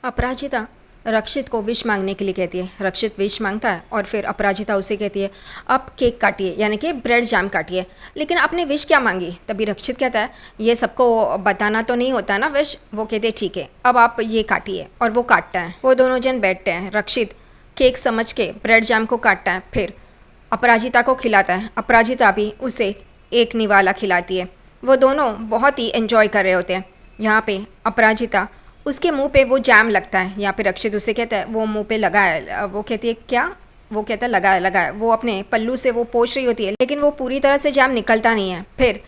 अपराजिता रक्षित को विश मांगने के लिए कहती है। रक्षित विश मांगता है और फिर अपराजिता उसे कहती है अब केक काटिए, यानी कि ब्रेड जैम काटिए। लेकिन आपने विश क्या मांगी? तभी रक्षित कहता है ये सबको बताना तो नहीं होता ना विश। वो कहते हैं ठीक है, अब आप ये काटिए, और वो काटता है। वो दोनों जन बैठते हैं। रक्षित केक समझ के ब्रेड जैम को काटता है, फिर अपराजिता को खिलाता है। अपराजिता भी उसे एक निवाला खिलाती है। वो दोनों बहुत ही एंजॉय कर रहे होते हैं। यहाँ पे अपराजिता उसके मुंह पे वो जैम लगता है। यहाँ पे रक्षित उसे कहता है वो मुंह पे लगा है। वो कहती है क्या? वो कहता है लगा है लगा है। वो अपने पल्लू से वो पोंछ रही होती है, लेकिन वो पूरी तरह से जैम निकलता नहीं है। फिर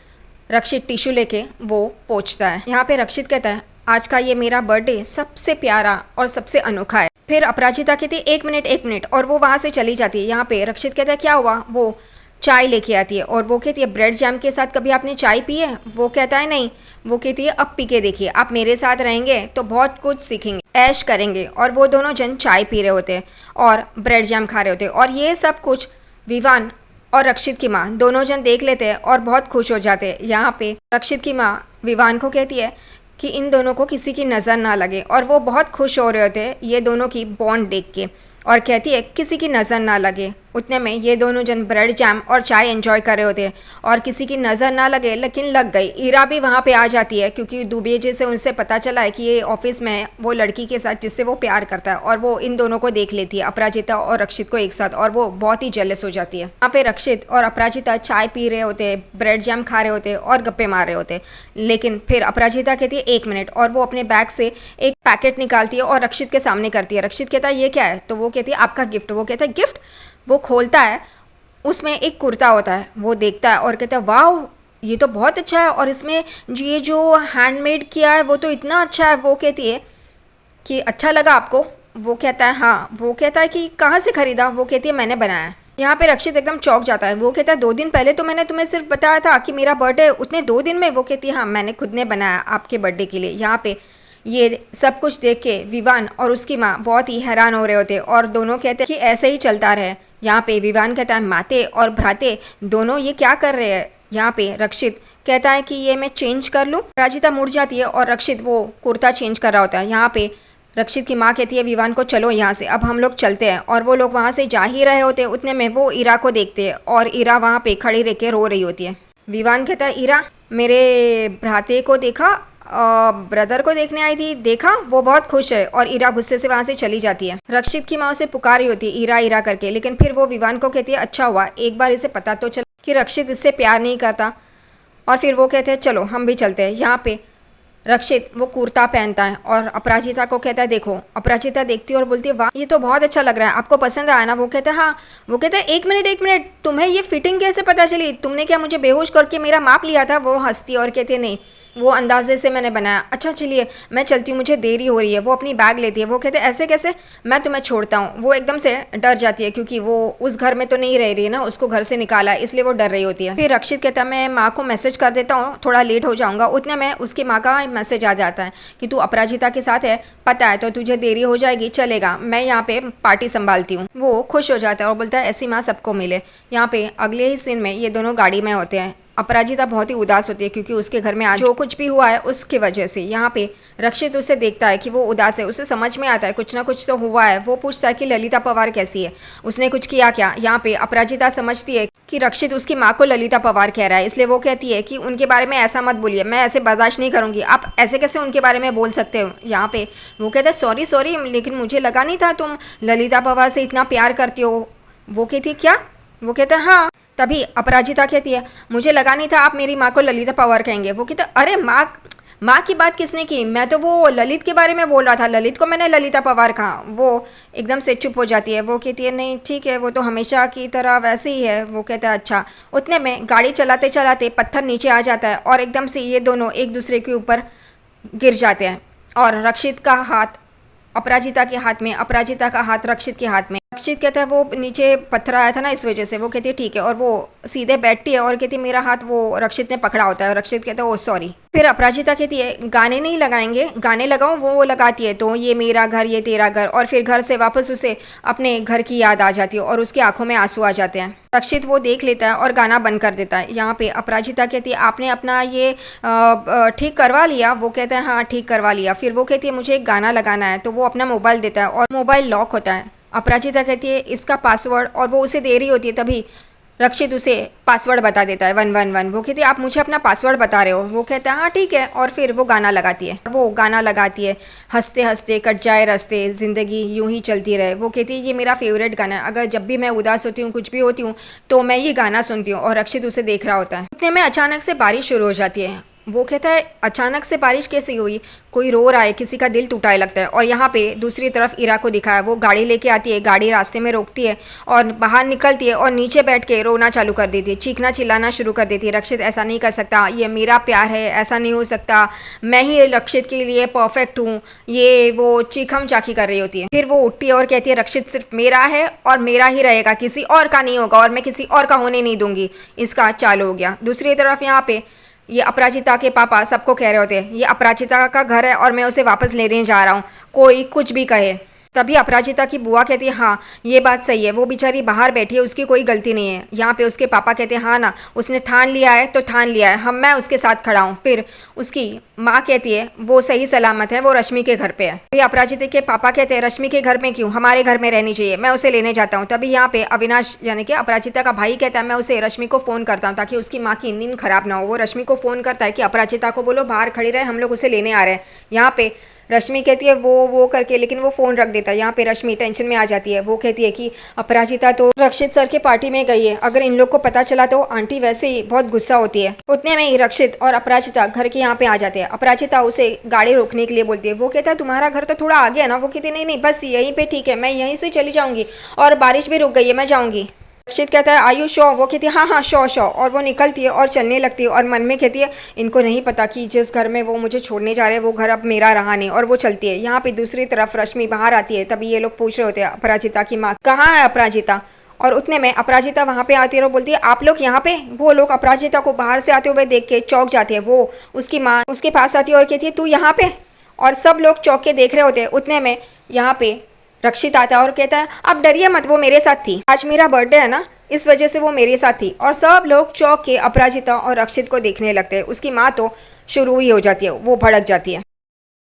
रक्षित टिश्यू लेके वो पोंछता है। यहाँ पे रक्षित कहता है आज का ये मेरा बर्थडे सबसे प्यारा और सबसे अनोखा है। फिर अपराजिता कहती है एक मिनट, और वो वहाँ से चली जाती है। यहाँ पे रक्षित कहता है क्या हुआ? वो चाय लेके आती है और वो कहती है ब्रेड जैम के साथ कभी आपने चाय पी है? वो कहता है नहीं। वो कहती है अब पी के देखिए, आप मेरे साथ रहेंगे तो बहुत कुछ सीखेंगे, ऐश करेंगे। और वो दोनों जन चाय पी रहे होते हैं और ब्रेड जैम खा रहे होते हैं। और ये सब कुछ विवान और रक्षित की माँ दोनों जन देख लेते हैं और बहुत खुश हो जाते हैं। यहाँ पे रक्षित की माँ विवान को कहती है कि इन दोनों को किसी की नज़र ना लगे, और वो बहुत खुश हो रहे होते हैं ये दोनों की बॉन्ड देख के, और कहती है किसी की नज़र ना लगे। उतने में ये दोनों जन ब्रेड जैम और चाय एंजॉय कर रहे होते हैं और किसी की नज़र ना लगे, लेकिन लग गई। ईरा भी वहाँ पे आ जाती है क्योंकि दुबे जी से उनसे पता चला है कि ये ऑफिस में वो लड़की के साथ जिससे वो प्यार करता है, और वो इन दोनों को देख लेती है, अपराजिता और रक्षित को एक साथ, और वो बहुत ही जेलस हो जाती है। यहाँ पे रक्षित और अपराजिता चाय पी रहे होते हैं, ब्रेड जैम खा रहे होते हैं और गप्पे मार रहे होते हैं। लेकिन फिर अपराजिता कहती है एक मिनट, और वो अपने बैग से एक पैकेट निकालती है और रक्षित के सामने करती है। रक्षित कहता है ये क्या है? तो वो कहती है आपका गिफ्ट। वो कहता है गिफ्ट? वो खोलता है, उसमें एक कुर्ता होता है। वो देखता है और कहता है वाह ये तो बहुत अच्छा है, और इसमें ये जो हैंडमेड किया है वो तो इतना अच्छा है। वो कहती है कि अच्छा लगा आपको? वो कहता है हाँ। वो कहता है कि कहाँ से ख़रीदा? वो कहती है मैंने बनाया है। यहाँ पे रक्षित एकदम चौंक जाता है। वो कहता है 2 दिन पहले तो मैंने तुम्हें सिर्फ बताया था कि मेरा बर्थडे, उतने 2 दिन में? वो कहती है हाँ मैंने खुद ने बनाया आपके बर्थडे के लिए। यहाँ पे ये सब कुछ देख के विवान और उसकी माँ बहुत ही हैरान हो रहे होते, और दोनों कहते हैं कि ऐसे ही चलता रहे। यहाँ पे विवान कहता है माते और भ्राते दोनों ये क्या कर रहे हैं? यहाँ पे रक्षित कहता है कि ये मैं चेंज कर लूँ। राजिता मुड़ जाती है और रक्षित वो कुर्ता चेंज कर रहा होता है। यहाँ पे रक्षित की माँ कहती है विवान को चलो यहाँ से, अब हम लोग चलते हैं। और वो लोग वहाँ से जा ही रहे होते हैं, उतने में वो ईरा को देखते हैं और ईरा वहाँ पे खड़ी रह के रो रही होती है। विवान कहता है ईरा मेरे भ्राते को देखा? ब्रदर को देखने आई थी, देखा? वो बहुत खुश है। और ईरा गुस्से से वहाँ से चली जाती है। रक्षित की माँ उसे पुकार रही होती है ईरा ईरा करके, लेकिन फिर वो विवान को कहती है अच्छा हुआ एक बार इसे पता तो चला कि रक्षित इससे प्यार नहीं करता। और फिर वो कहते हैं चलो हम भी चलते हैं। यहाँ पे रक्षित वो कुर्ता पहनता है और अपराजिता को कहता है देखो। अपराजिता देखती है और बोलती है वाह ये तो बहुत अच्छा लग रहा है, आपको पसंद आया ना? वो कहता है हाँ। वो कहता है एक मिनट, तुम्हें ये फिटिंग कैसे पता चली? तुमने क्या मुझे बेहोश करके मेरा माप लिया था? वो हंसती है और कहती है नहीं, वो अंदाजे से मैंने बनाया। अच्छा चलिए मैं चलती हूँ, मुझे देरी हो रही है। वो अपनी बैग लेती है। वो कहते हैं ऐसे कैसे, मैं तुम्हें छोड़ता हूँ। वो एकदम से डर जाती है क्योंकि वो उस घर में तो नहीं रह रही है ना, उसको घर से निकाला है, इसलिए वो डर रही होती है। फिर रक्षित कहता है मैं माँ को मैसेज कर देता हूँ, थोड़ा लेट हो जाऊँगा। उतने में उसकी माँ का मैसेज आ जाता है कि तू अपराजिता के साथ है, पता है, तो तुझे देरी हो जाएगी, चलेगा, मैं यहाँ पे पार्टी संभालती हूँ। वो खुश हो जाता है और बोलता है ऐसी माँ सबको मिले। यहाँ पे अगले ही सीन में ये दोनों गाड़ी में होते हैं। अपराजिता बहुत ही उदास होती है क्योंकि उसके घर में आज जो कुछ भी हुआ है उसकी वजह से। यहाँ पे रक्षित उसे देखता है कि वो उदास है, उसे समझ में आता है कुछ ना कुछ तो हुआ है। वो पूछता है कि ललिता पवार कैसी है, उसने कुछ किया क्या? यहाँ पे अपराजिता समझती है कि रक्षित उसकी माँ को ललिता पवार कह रहा है, इसलिए वो कहती है कि उनके बारे में ऐसा मत बोलिए, मैं ऐसे बर्दाश्त नहीं करूँगी, आप ऐसे कैसे उनके बारे में बोल सकते हो? यहाँ पे वो कहता है सॉरी, लेकिन मुझे लगा नहीं था तुम ललिता पवार से इतना प्यार करती हो। वो कहती क्या? वो कहता है हाँ। तभी अपराजिता कहती है मुझे लगा नहीं था आप मेरी माँ को ललिता पवार कहेंगे। वो कहता अरे माँ की बात किसने की? मैं तो वो ललित के बारे में बोल रहा था, ललित को मैंने ललिता पवार कहा। वो एकदम से चुप हो जाती है। वो कहती है नहीं ठीक है, वो तो हमेशा की तरह वैसे ही है। वो कहता है अच्छा। उतने में गाड़ी चलाते चलाते पत्थर नीचे आ जाता है और एकदम से ये दोनों एक दूसरे के ऊपर गिर जाते हैं, और रक्षित का हाथ अपराजिता के हाथ में, अपराजिता का हाथ रक्षित के हाथ में। रक्षित कहता है वो नीचे पत्थर आया था ना इस वजह से। वो कहती है ठीक है, और वो सीधे बैठती है और कहती है मेरा हाथ वो रक्षित ने पकड़ा होता है, और रक्षित कहता है ओ सॉरी। फिर अपराजिता कहती है गाने नहीं लगाएंगे, गाने लगाओ, वो लगाती है तो ये मेरा घर ये तेरा घर, और फिर घर से वापस उसे अपने घर की याद आ जाती है और उसकी आंखों में आंसू आ जाते हैं। रक्षित वो देख लेता है और गाना बंद कर देता है। यहाँ पे अपराजिता कहती है आपने अपना ये ठीक करवा लिया? वो कहता है हाँ ठीक करवा लिया। फिर वो कहती है मुझे एक गाना लगाना है, तो वो अपना मोबाइल देता है और मोबाइल लॉक होता है। अपराजिता कहती है इसका पासवर्ड, और वो उसे दे रही होती है, तभी रक्षित उसे पासवर्ड बता देता है 111। वो कहती है आप मुझे अपना पासवर्ड बता रहे हो? वो कहता है हाँ ठीक है, और फिर वो गाना लगाती है। वो गाना लगाती है हंसते हंसते कट जाए रास्ते, ज़िंदगी यूं ही चलती रहे। वो कहती है ये मेरा फेवरेट गाना है, अगर जब भी मैं उदास होती हूँ कुछ भी होती हूँ तो मैं ये गाना सुनती हूँ। और रक्षित उसे देख रहा होता है। उतने में अचानक से बारिश शुरू हो जाती है। वो कहता है अचानक से बारिश कैसे हुई? कोई रो रहा है, किसी का दिल टूटा है लगता है। और यहाँ पे दूसरी तरफ इरा को दिखा है, वो गाड़ी लेके आती है, गाड़ी रास्ते में रोकती है और बाहर निकलती है और नीचे बैठ के रोना चालू कर देती है, चीखना चिल्लाना शुरू कर देती है। रक्षित ऐसा नहीं कर सकता, ये मेरा प्यार है, ऐसा नहीं हो सकता, मैं ही रक्षित के लिए परफेक्ट हूँ, ये वो चीखम चाखी कर रही होती है। फिर वो उठती है और कहती है रक्षित सिर्फ मेरा है और मेरा ही रहेगा, किसी और का नहीं होगा, और मैं किसी और का होने नहीं दूंगी। इसका चालू हो गया। दूसरी तरफ यहाँ पे ये अपराजिता के पापा सबको कह रहे होते हैं ये अपराजिता का घर है और मैं उसे वापस लेने जा रहा हूँ, कोई कुछ भी कहे। तभी अपराजिता की बुआ कहती है हाँ ये बात सही है, वो बेचारी बाहर बैठी है, उसकी कोई गलती नहीं है। यहाँ पे उसके पापा कहते हैं हाँ ना, उसने ठान लिया है तो ठान लिया है, मैं उसके साथ खड़ा हूँ। फिर उसकी माँ कहती है वो सही सलामत है, वो रश्मि के घर पे है। तभी अपराजिता के पापा कहते हैं रश्मि के घर में क्यों, हमारे घर में रहनी चाहिए, मैं उसे लेने जाता हूँ। तभी यहाँ पे अविनाश यानी कि अपराजिता का भाई कहता है मैं उसे रश्मि को फ़ोन करता हूँ ताकि उसकी माँ की नींद खराब ना हो। वो रश्मि को फ़ोन करता है कि अपराजिता को बोलो बाहर खड़ी रहे, हम लोग उसे लेने आ रहे हैं। यहाँ पे रश्मि कहती है वो करके, लेकिन वो फ़ोन रख देता है। यहाँ पे रश्मि टेंशन में आ जाती है। वो कहती है कि अपराजिता तो रक्षित सर के पार्टी में गई है, अगर इन लोग को पता चला तो आंटी वैसे ही बहुत गुस्सा होती है। उतने में ही रक्षित और अपराजिता घर के यहाँ पे आ जाते हैं। अपराजिता उसे गाड़ी रोकने के लिए बोलती है। वो कहता है तुम्हारा घर तो थोड़ा आगे है ना? वो कहती है नहीं नहीं बस यहीं पे ठीक है, मैं यहीं से चली जाऊँगी, और बारिश भी रुक गई है, मैं जाऊँगी। रक्षित कहता है आयु श्योर? वो कहती है हाँ हाँ श्योर श्योर, और वो निकलती है और चलने लगती है और मन में कहती है इनको नहीं पता कि जिस घर में वो मुझे छोड़ने जा रहे हैं वो घर अब मेरा रहा नहीं, और वो चलती है। यहाँ पे दूसरी तरफ रश्मि बाहर आती है। तभी ये लोग पूछ रहे होते हैं अपराजिता की माँ कहाँ है अपराजिता, और उतने में अपराजिता वहाँ पे आती है और बोलती है आप लोग यहाँ पे? वो लोग अपराजिता को बाहर से आते हुए देख के चौंक जाते हैं। वो उसकी माँ उसके पास आती है और कहती है तू यहाँ पे? और सब लोग चौंक के देख रहे होते हैं। उतने में यहाँ पे रक्षित आता है और कहता है आप डरिए मत, वो मेरे साथ थी, आज मेरा बर्थडे है ना, इस वजह से वो मेरे साथ थी। और सब लोग चौंक के अपराजिता और रक्षित को देखने लगते हैं। उसकी माँ तो शुरू ही हो जाती है, वो भड़क जाती है।